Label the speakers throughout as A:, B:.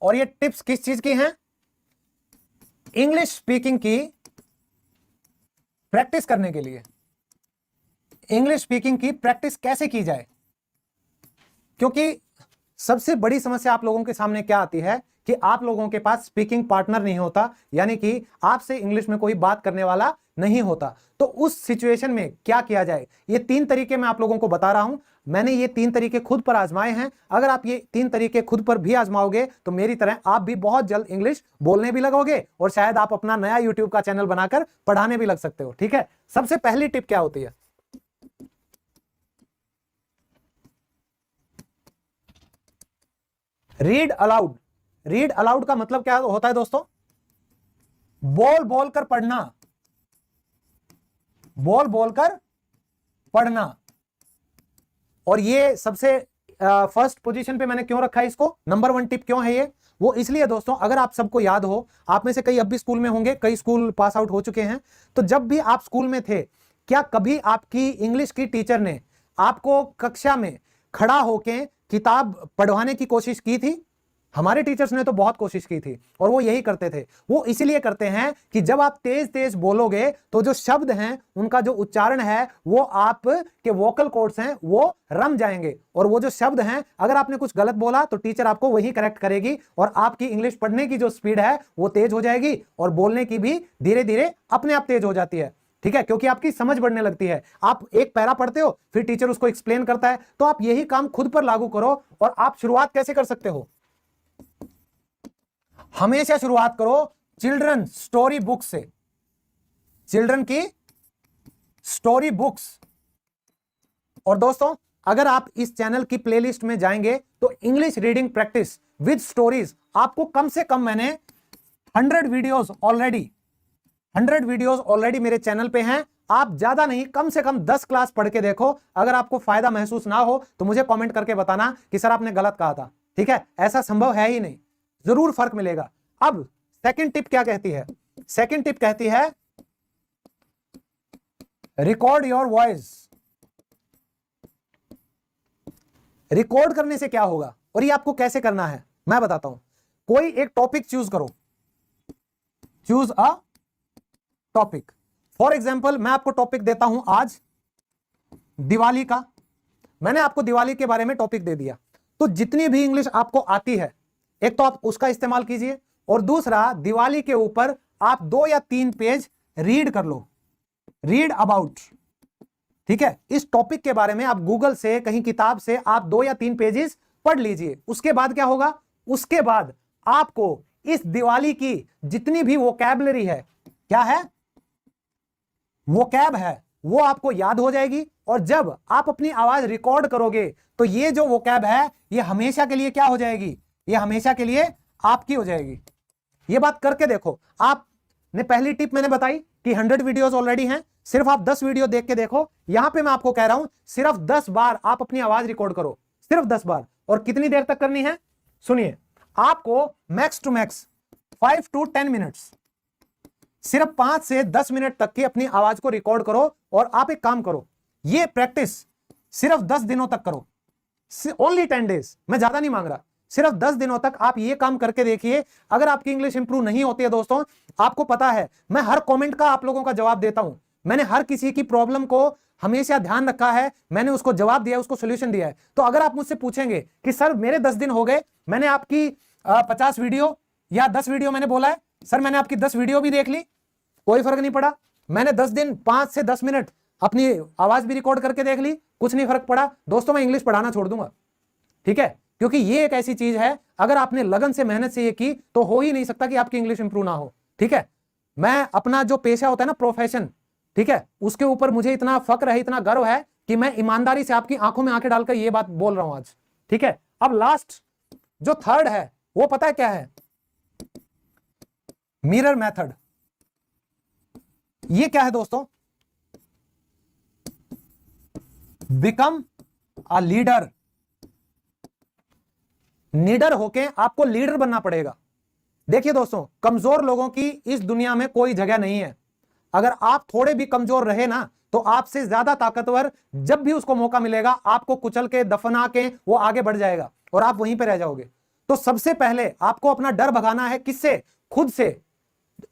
A: और ये टिप्स किस चीज की हैं? इंग्लिश स्पीकिंग की प्रैक्टिस करने के लिए। इंग्लिश स्पीकिंग की प्रैक्टिस कैसे की जाए, क्योंकि सबसे बड़ी समस्या आप लोगों के सामने क्या आती है कि आप लोगों के पास स्पीकिंग पार्टनर नहीं होता, यानी कि आपसे इंग्लिश में कोई बात करने वाला नहीं होता। तो उस सिचुएशन में क्या किया जाए, ये 3 तरीके मैं आप लोगों को बता रहा हूं। मैंने ये 3 तरीके खुद पर आजमाए हैं। अगर आप ये 3 तरीके खुद पर भी आजमाओगे तो मेरी तरह आप भी बहुत जल्द इंग्लिश बोलने भी लगोगे और शायद आप अपना नया यूट्यूब का चैनल बनाकर पढ़ाने भी लग सकते हो। ठीक है, सबसे पहली टिप क्या होती है? Read aloud. रीड अलाउड का मतलब क्या होता है दोस्तों? बोल बोलकर पढ़ना, बोल बोलकर पढ़ना। और ये सबसे फर्स्ट पोजीशन पे मैंने क्यों रखा है इसको, नंबर 1 टिप क्यों है ये? वो इसलिए दोस्तों, अगर आप सबको याद हो, आप में से कई अब भी स्कूल में होंगे, कई स्कूल पास आउट हो चुके हैं, तो जब भी आप स्कूल में थे, क्या कभी आपकी इंग्लिश की टीचर ने आपको कक्षा में खड़ा होकर किताब पढ़वाने की कोशिश की थी? हमारे टीचर्स ने तो बहुत कोशिश की थी और वो यही करते थे। वो इसलिए करते हैं कि जब आप तेज तेज बोलोगे तो जो शब्द हैं उनका जो उच्चारण है वो आप के वोकल कॉर्ड्स हैं वो रम जाएंगे, और वो जो शब्द हैं अगर आपने कुछ गलत बोला तो टीचर आपको वही करेक्ट करेगी और आपकी इंग्लिश पढ़ने की जो स्पीड है वो तेज हो जाएगी और बोलने की भी धीरे धीरे अपने आप तेज हो जाती है। ठीक है, क्योंकि आपकी समझ बढ़ने लगती है। आप एक पैरा पढ़ते हो, फिर टीचर उसको एक्सप्लेन करता है, तो आप यही काम खुद पर लागू करो। और आप शुरुआत कैसे कर सकते हो? हमेशा शुरुआत करो चिल्ड्रन स्टोरी बुक से, चिल्ड्रन की स्टोरी बुक्स। और दोस्तों, अगर आप इस चैनल की प्लेलिस्ट में जाएंगे तो English reading practice with stories आपको कम से कम, मैंने 100 वीडियोस ऑलरेडी मेरे चैनल पे हैं। आप ज्यादा नहीं, कम से कम 10 क्लास पढ़ के देखो। अगर आपको फायदा महसूस ना हो तो मुझे कमेंट करके बताना कि सर आपने गलत कहा था। ठीक है, ऐसा संभव है ही नहीं, जरूर फर्क मिलेगा। अब सेकंड टिप क्या कहती है? सेकंड टिप कहती है रिकॉर्ड योर वॉइस। रिकॉर्ड करने से क्या होगा और ये आपको कैसे करना है मैं बताता हूं। कोई एक टॉपिक चूज करो, choose a topic. For example मैं आपको टॉपिक देता हूं आज दिवाली का। मैंने आपको दिवाली के बारे में टॉपिक दे दिया, तो जितनी भी इंग्लिश आपको आती है एक तो आप उसका इस्तेमाल कीजिए, और दूसरा दिवाली के ऊपर आप 2 या 3 पेज रीड कर लो, रीड अबाउट। ठीक है, इस टॉपिक के बारे में आप गूगल से, कहीं किताब से आप 2 या 3 पेजेस पढ़ लीजिए। उसके बाद क्या होगा? उसके बाद आपको इस दिवाली की जितनी भी वोकैबुलरी है, क्या है? वोकैब है, वो आपको याद हो जाएगी। और जब आप अपनी आवाज रिकॉर्ड करोगे तो ये जो वोकैब है ये हमेशा के लिए क्या हो जाएगी? ये हमेशा के लिए आपकी हो जाएगी। ये बात करके देखो। आपने पहली टिप मैंने बताई कि 100 वीडियोस ऑलरेडी हैं, सिर्फ आप 10 वीडियो देख के देखो। यहां पे मैं आपको कह रहा हूं सिर्फ 10 बार आप अपनी आवाज रिकॉर्ड करो, सिर्फ 10 बार। और कितनी देर तक करनी है सुनिए, आपको max to max 5 to 10 minutes, सिर्फ 5 से 10 मिनट तक की अपनी आवाज को रिकॉर्ड करो। और आप एक काम करो, ये प्रैक्टिस सिर्फ 10 दिनों तक करो, ओनली 10 डेज। मैं ज्यादा नहीं मांग रहा, सिर्फ 10 दिनों तक आप ये काम करके देखिए। अगर आपकी इंग्लिश इंप्रूव नहीं होती है दोस्तों, आपको पता है मैं हर कमेंट का आप लोगों का जवाब देता हूं। मैंने हर किसी की प्रॉब्लम को हमेशा ध्यान रखा है, मैंने उसको जवाब दिया, उसको सोल्यूशन दिया है। तो अगर आप मुझसे पूछेंगे कि सर मेरे 10 दिन हो गए, मैंने आपकी 50 वीडियो या 10 वीडियो मैंने बोला है, सर मैंने आपकी 10 वीडियो भी देख ली, कोई फर्क नहीं पड़ा। मैंने 10 दिन 5 से 10 मिनट अपनी आवाज भी रिकॉर्ड करके देख ली, कुछ नहीं फर्क पड़ा। दोस्तों मैं इंग्लिश पढ़ाना छोड़ दूंगा। ठीक है, क्योंकि ये एक ऐसी चीज है, अगर आपने लगन से मेहनत से ये की तो हो ही नहीं सकता कि आपकी इंग्लिश इंप्रूव ना हो। ठीक है, मैं अपना जो पेशा होता है ना, प्रोफेशन, ठीक है, उसके ऊपर मुझे इतना फक्र है, इतना गर्व है कि मैं ईमानदारी से आपकी आंखों में आंखें डालकर ये बात बोल रहा हूं आज। ठीक है, अब लास्ट जो थर्ड है वो पता है क्या है? Mirror method. ये क्या है दोस्तों? Become a leader. लीडर होके आपको लीडर बनना पड़ेगा। देखिए दोस्तों, कमजोर लोगों की इस दुनिया में कोई जगह नहीं है। अगर आप थोड़े भी कमजोर रहे ना, तो आपसे ज्यादा ताकतवर जब भी उसको मौका मिलेगा आपको कुचल के, दफना के वो आगे बढ़ जाएगा और आप वहीं पे रह जाओगे। तो सबसे पहले आपको अपना डर भगाना है, किससे? खुद से।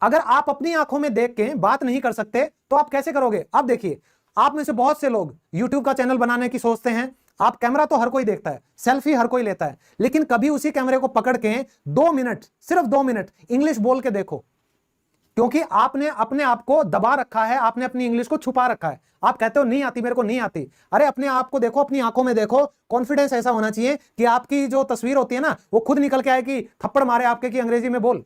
A: अगर आप अपनी आंखों में देख के बात नहीं कर सकते तो आप कैसे करोगे? अब देखिए, आप में से बहुत से लोग YouTube का चैनल बनाने की सोचते हैं। आप कैमरा तो हर कोई देखता है, सेल्फी हर कोई लेता है, लेकिन कभी उसी कैमरे को पकड़ के 2 मिनट, सिर्फ 2 मिनट इंग्लिश बोल के देखो, क्योंकि आपने अपने आप को दबा रखा है, आपने अपनी इंग्लिश को छुपा रखा है। आप कहते हो नहीं आती, मेरे को नहीं आती। अरे अपने आप को देखो, अपनी आंखों में देखो। कॉन्फिडेंस ऐसा होना चाहिए कि आपकी जो तस्वीर होती है ना, वो खुद निकल के आए कि थप्पड़ मारे आपके कि अंग्रेजी में बोल।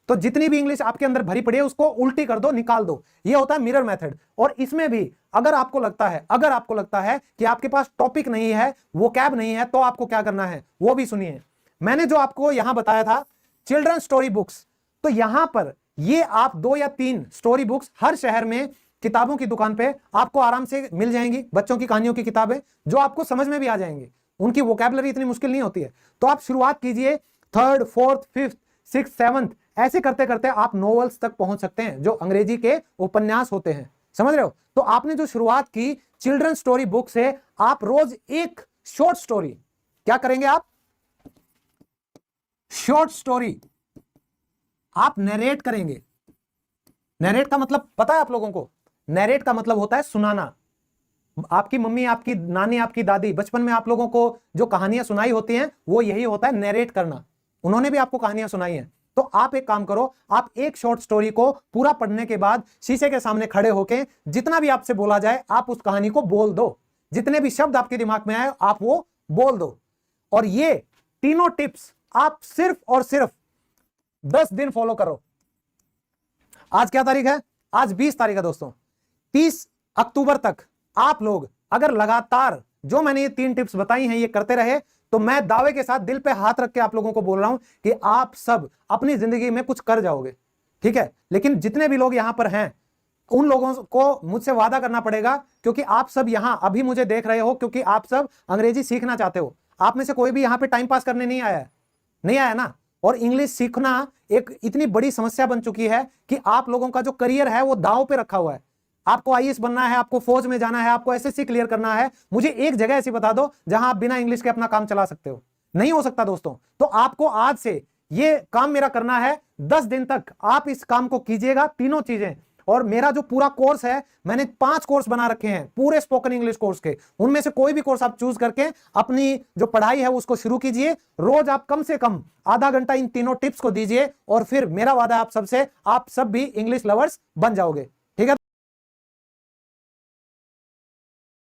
A: तो जितनी भी इंग्लिश आपके अंदर भरी पड़ी है उसको उल्टी कर दो, निकाल दो। ये होता है मिरर मेथड। और इसमें भी अगर आपको लगता है कि आपके पास टॉपिक नहीं है, वोकैब नहीं है, तो आपको क्या करना है वो भी सुनिए। मैंने जो आपको यहां बताया था चिल्ड्रन स्टोरी बुक्स, तो यहां पर ये आप 2 या 3 स्टोरी बुक्स हर शहर में किताबों की दुकान पे आपको आराम से मिल जाएंगी। बच्चों की कहानियों की किताबें जो आपको समझ में भी आ जाएंगी, उनकी वोकैबुलरी इतनी मुश्किल नहीं होती है। तो आप शुरुआत कीजिए 3rd, 4th, 5th, 6th, 7th, ऐसे करते करते आप नॉवेल्स तक पहुंच सकते हैं, जो अंग्रेजी के उपन्यास होते हैं। समझ रहे हो? तो आपने जो शुरुआत की चिल्ड्रन स्टोरी बुक से, आप रोज एक शॉर्ट स्टोरी क्या करेंगे? आप शॉर्ट स्टोरी आप नरेट करेंगे। नरेट का मतलब पता है आप लोगों को? नरेट का मतलब होता है सुनाना। आपकी मम्मी, आपकी नानी, आपकी दादी बचपन में आप लोगों को जो कहानियां सुनाई होती हैं, वो यही होता है नरेट करना। उन्होंने भी आपको कहानियां सुनाई हैं। तो आप एक काम करो, आप एक शॉर्ट स्टोरी को पूरा पढ़ने के बाद शीशे के सामने खड़े होकर जितना भी आपसे बोला जाए आप उस कहानी को बोल दो। जितने भी शब्द आपके दिमाग में आए आप वो बोल दो। और ये तीनों टिप्स आप सिर्फ और सिर्फ 10 दिन फॉलो करो। आज क्या तारीख है? आज 20 तारीख है दोस्तों। 30 अक्टूबर तक आप लोग अगर लगातार जो मैंने ये 3 टिप्स बताई हैं ये करते रहे, तो मैं दावे के साथ दिल पे हाथ रख के आप लोगों को बोल रहा हूं कि आप सब अपनी जिंदगी में कुछ कर जाओगे। ठीक है? लेकिन जितने भी लोग यहां पर हैं उन लोगों को मुझसे वादा करना पड़ेगा, क्योंकि आप सब यहां अभी मुझे देख रहे हो क्योंकि आप सब अंग्रेजी सीखना चाहते हो। आप में से कोई भी यहां पे टाइम पास करने नहीं आया है, नहीं आया ना? और इंग्लिश सीखना एक इतनी बड़ी समस्या बन चुकी है कि आप लोगों का जो करियर है वो दांव पे रखा हुआ है। आपको आईएएस बनना है, आपको फौज में जाना है, आपको एसएससी क्लियर करना है। मुझे एक जगह ऐसी बता दो जहां आप बिना इंग्लिश के अपना काम चला सकते हो। नहीं हो सकता दोस्तों। तो आपको आज से ये काम मेरा करना है। 10 दिन तक आप इस काम को कीजिएगा, तीनों चीजें। और मेरा जो पूरा कोर्स है, मैंने 5 कोर्स बना रखे हैं पूरे स्पोकन इंग्लिश कोर्स के। उनमें से कोई भी कोर्स आप चूज करके अपनी जो पढ़ाई है उसको शुरू कीजिए। रोज आप कम से कम आधा घंटा इन तीनों टिप्स को दीजिए और फिर मेरा वादा आप सबसे, आप सब भी इंग्लिश लवर्स बन जाओगे।